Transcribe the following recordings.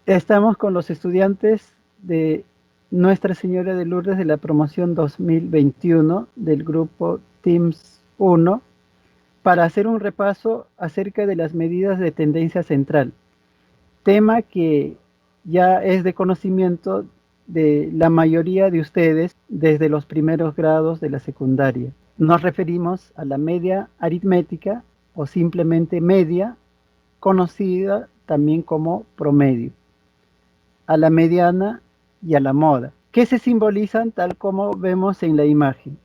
Estamos con los estudiantes de Nuestra Señora de Lourdes de la promoción 2021 del grupo Teams 1 para hacer un repaso acerca de las medidas de tendencia central, tema que ya es de conocimiento de la mayoría de ustedes desde los primeros grados de la secundaria. Nos referimos a la media aritmética o simplemente media, conocida también como promedio, a la mediana y a la moda, que se simbolizan tal como vemos en la imagen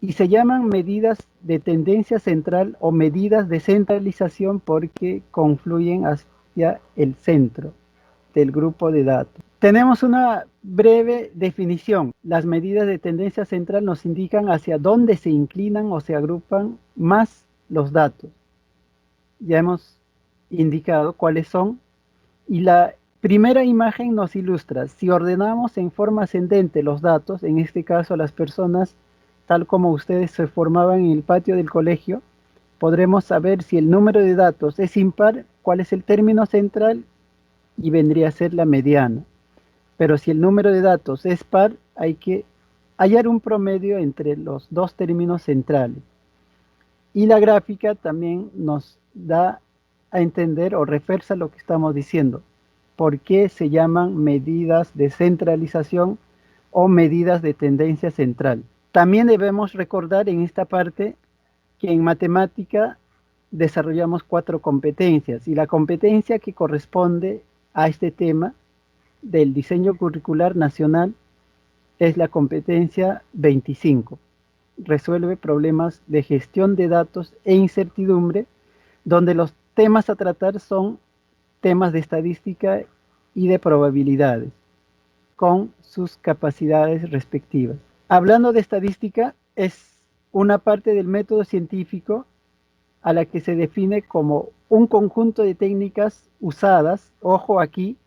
y se llaman medidas de tendencia central o medidas de centralización porque confluyen hacia el centro del grupo de datos. Tenemos una breve definición. Las medidas de tendencia central nos indican hacia dónde se inclinan o se agrupan más los datos. Ya hemos indicado cuáles son y la primera imagen nos ilustra, si ordenamos en forma ascendente los datos, en este caso las personas, tal como ustedes se formaban en el patio del colegio, podremos saber si el número de datos es impar, cuál es el término central y vendría a ser la mediana. Pero si el número de datos es par, hay que hallar un promedio entre los dos términos centrales. Y la gráfica también nos da a entender o refuerza lo que estamos diciendo. ¿Por qué se llaman medidas de centralización o medidas de tendencia central? También debemos recordar en esta parte que en matemática desarrollamos 4 competencias y la competencia que corresponde a este tema del diseño curricular nacional es la competencia 25. Resuelve problemas de gestión de datos e incertidumbre, donde los temas a tratar son temas de estadística y de probabilidades, con sus capacidades respectivas. Hablando de estadística, es una parte del método científico a la que se define como un conjunto de técnicas usadas, ojo aquí,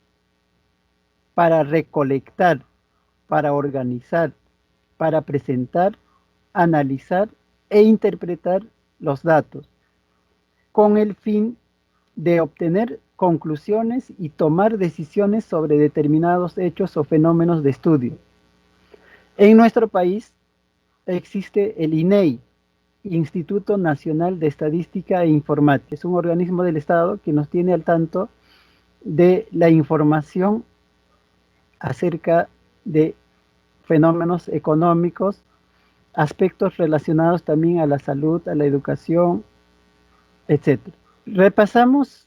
para recolectar, para organizar, para presentar, analizar e interpretar los datos, con el fin de obtener conclusiones y tomar decisiones sobre determinados hechos o fenómenos de estudio. En nuestro país existe el INEI, Instituto Nacional de Estadística e Informática. Es un organismo del Estado que nos tiene al tanto de la información acerca de fenómenos económicos, aspectos relacionados también a la salud, a la educación, etcétera. Repasamos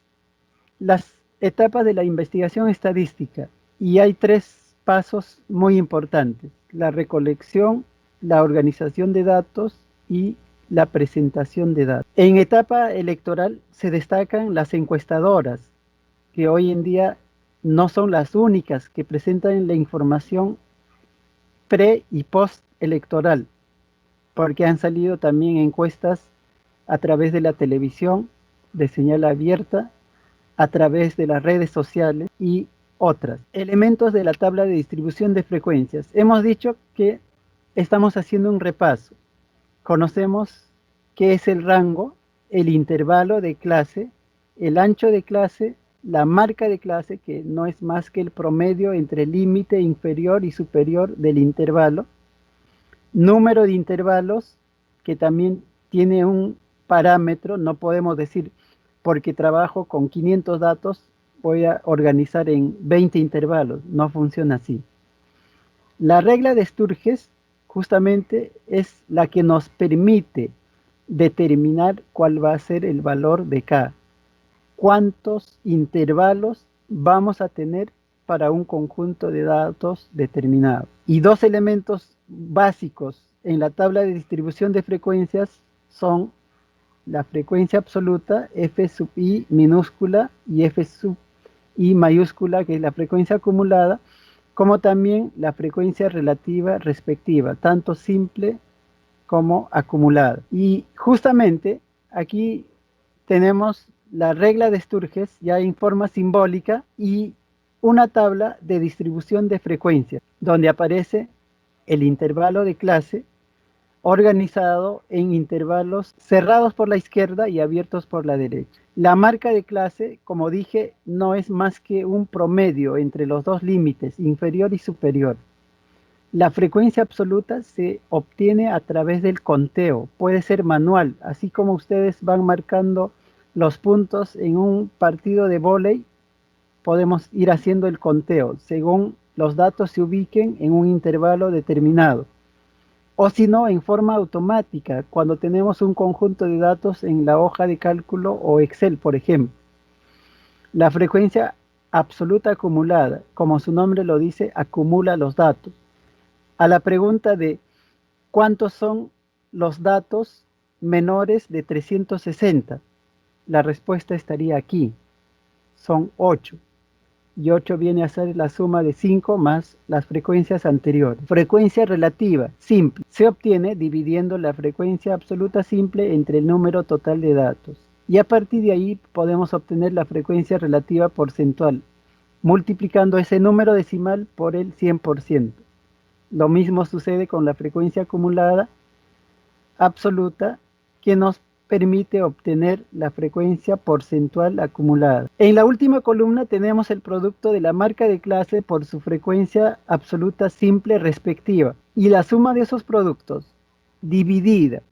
las etapas de la investigación estadística y hay 3 pasos muy importantes: la recolección, la organización de datos y la presentación de datos. En etapa electoral se destacan las encuestadoras, que hoy en día no son las únicas que presentan la información pre y post electoral, porque han salido también encuestas a través de la televisión de señal abierta, a través de las redes sociales y otras. Elementos de la tabla de distribución de frecuencias. Hemos dicho que estamos haciendo un repaso. Conocemos qué es el rango, el intervalo de clase, el ancho de clase, la marca de clase, que no es más que el promedio entre el límite inferior y superior del intervalo, número de intervalos, que también tiene un parámetro. No podemos decir, porque trabajo con 500 datos, voy a organizar en 20 intervalos. No funciona así. La regla de Sturges justamente es la que nos permite determinar cuál va a ser el valor de K. ¿Cuántos intervalos vamos a tener para un conjunto de datos determinado? Y 2 elementos básicos en la tabla de distribución de frecuencias son la frecuencia absoluta, F sub i minúscula, y F sub i mayúscula, que es la frecuencia acumulada, como también la frecuencia relativa respectiva, tanto simple como acumulada. Y justamente aquí tenemos la regla de Sturges ya en forma simbólica y una tabla de distribución de frecuencias, donde aparece el intervalo de clase organizado en intervalos cerrados por la izquierda y abiertos por la derecha. La marca de clase, como dije, no es más que un promedio entre los dos límites, inferior y superior. La frecuencia absoluta se obtiene a través del conteo, puede ser manual, así como ustedes van marcando los puntos en un partido de vóley, podemos ir haciendo el conteo según los datos se ubiquen en un intervalo determinado. O si no, en forma automática, cuando tenemos un conjunto de datos en la hoja de cálculo o Excel, por ejemplo. La frecuencia absoluta acumulada, como su nombre lo dice, acumula los datos. A la pregunta de ¿cuántos son los datos menores de 360? La respuesta estaría aquí. Son 8. Y 8 viene a ser la suma de 5 más las frecuencias anteriores. Frecuencia relativa simple se obtiene dividiendo la frecuencia absoluta simple entre el número total de datos. Y a partir de ahí podemos obtener la frecuencia relativa porcentual, multiplicando ese número decimal por el 100%. Lo mismo sucede con la frecuencia acumulada absoluta, que nos permite obtener la frecuencia porcentual acumulada. En la última columna tenemos el producto de la marca de clase por su frecuencia absoluta simple respectiva y la suma de esos productos dividida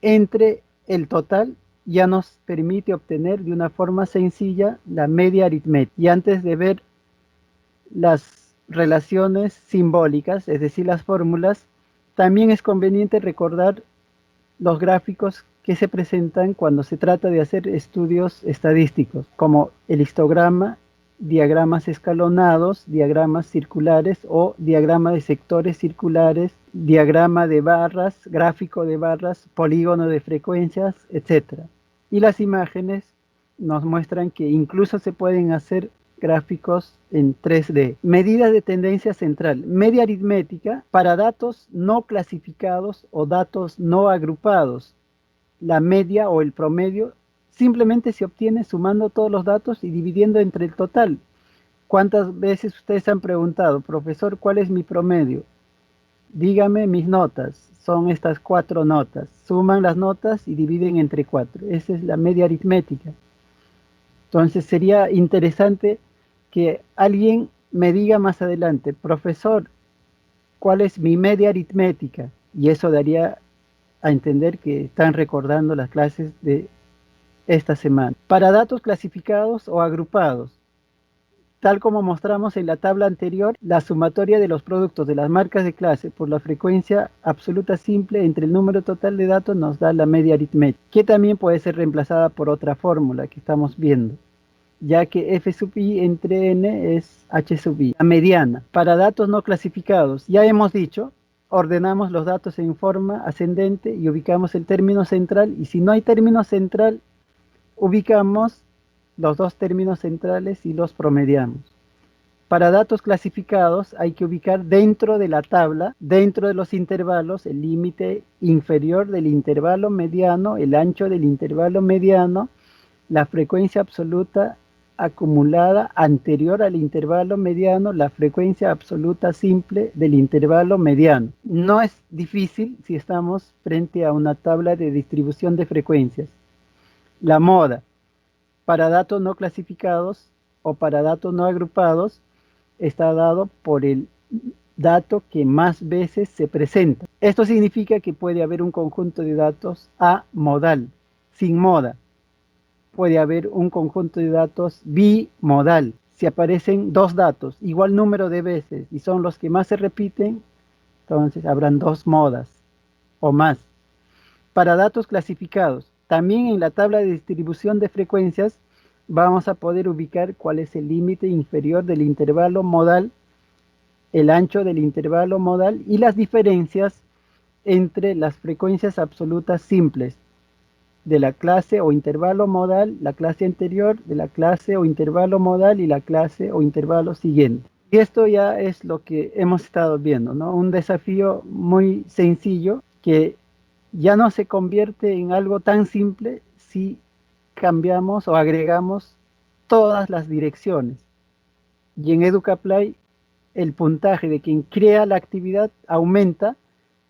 entre el total ya nos permite obtener de una forma sencilla la media aritmética. Y antes de ver las relaciones simbólicas, es decir, las fórmulas, también es conveniente recordar los gráficos que se presentan cuando se trata de hacer estudios estadísticos, como el histograma, diagramas escalonados, diagramas circulares o diagrama de sectores circulares, diagrama de barras, gráfico de barras, polígono de frecuencias, etc. Y las imágenes nos muestran que incluso se pueden hacer gráficos en 3D. Medidas de tendencia central. Media aritmética para datos no clasificados o datos no agrupados. La media o el promedio simplemente se obtiene sumando todos los datos y dividiendo entre el total. ¿Cuántas veces ustedes han preguntado, profesor, cuál es mi promedio? Dígame mis notas. Son estas 4 notas. Suman las notas y dividen entre 4. Esa es la media aritmética. Entonces sería interesante que alguien me diga más adelante, profesor, ¿cuál es mi media aritmética? Y eso daría a entender que están recordando las clases de esta semana. Para datos clasificados o agrupados, tal como mostramos en la tabla anterior, la sumatoria de los productos de las marcas de clase por la frecuencia absoluta simple entre el número total de datos nos da la media aritmética, que también puede ser reemplazada por otra fórmula que estamos viendo, ya que f sub i entre n es h sub i, la mediana. Para datos no clasificados, ya hemos dicho, ordenamos los datos en forma ascendente y ubicamos el término central, y si no hay término central, ubicamos los dos términos centrales y los promediamos. Para datos clasificados hay que ubicar dentro de la tabla, dentro de los intervalos, el límite inferior del intervalo mediano, el ancho del intervalo mediano, la frecuencia absoluta acumulada anterior al intervalo mediano, la frecuencia absoluta simple del intervalo mediano. No es difícil si estamos frente a una tabla de distribución de frecuencias. La moda para datos no clasificados o para datos no agrupados está dado por el dato que más veces se presenta. Esto significa que puede haber un conjunto de datos amodal, sin moda. Puede haber un conjunto de datos bimodal. Si aparecen dos datos, igual número de veces, y son los que más se repiten, entonces habrán dos modas o más. Para datos clasificados, también en la tabla de distribución de frecuencias vamos a poder ubicar cuál es el límite inferior del intervalo modal, el ancho del intervalo modal y las diferencias entre las frecuencias absolutas simples de la clase o intervalo modal, la clase anterior, de la clase o intervalo modal y la clase o intervalo siguiente. Y esto ya es lo que hemos estado viendo, ¿no? Un desafío muy sencillo que ya no se convierte en algo tan simple si cambiamos o agregamos todas las direcciones. Y en EducaPlay el puntaje de quien crea la actividad aumenta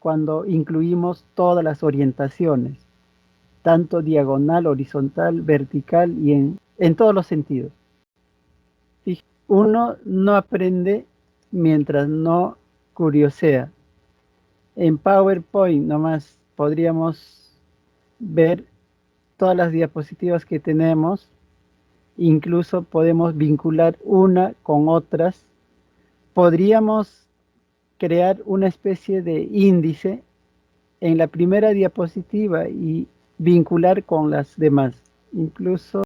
cuando incluimos todas las orientaciones, tanto diagonal, horizontal, vertical y en todos los sentidos. Uno no aprende mientras no curiosea. En PowerPoint nomás podríamos ver todas las diapositivas que tenemos, incluso podemos vincular una con otras. Podríamos crear una especie de índice en la primera diapositiva y vincular con las demás. Incluso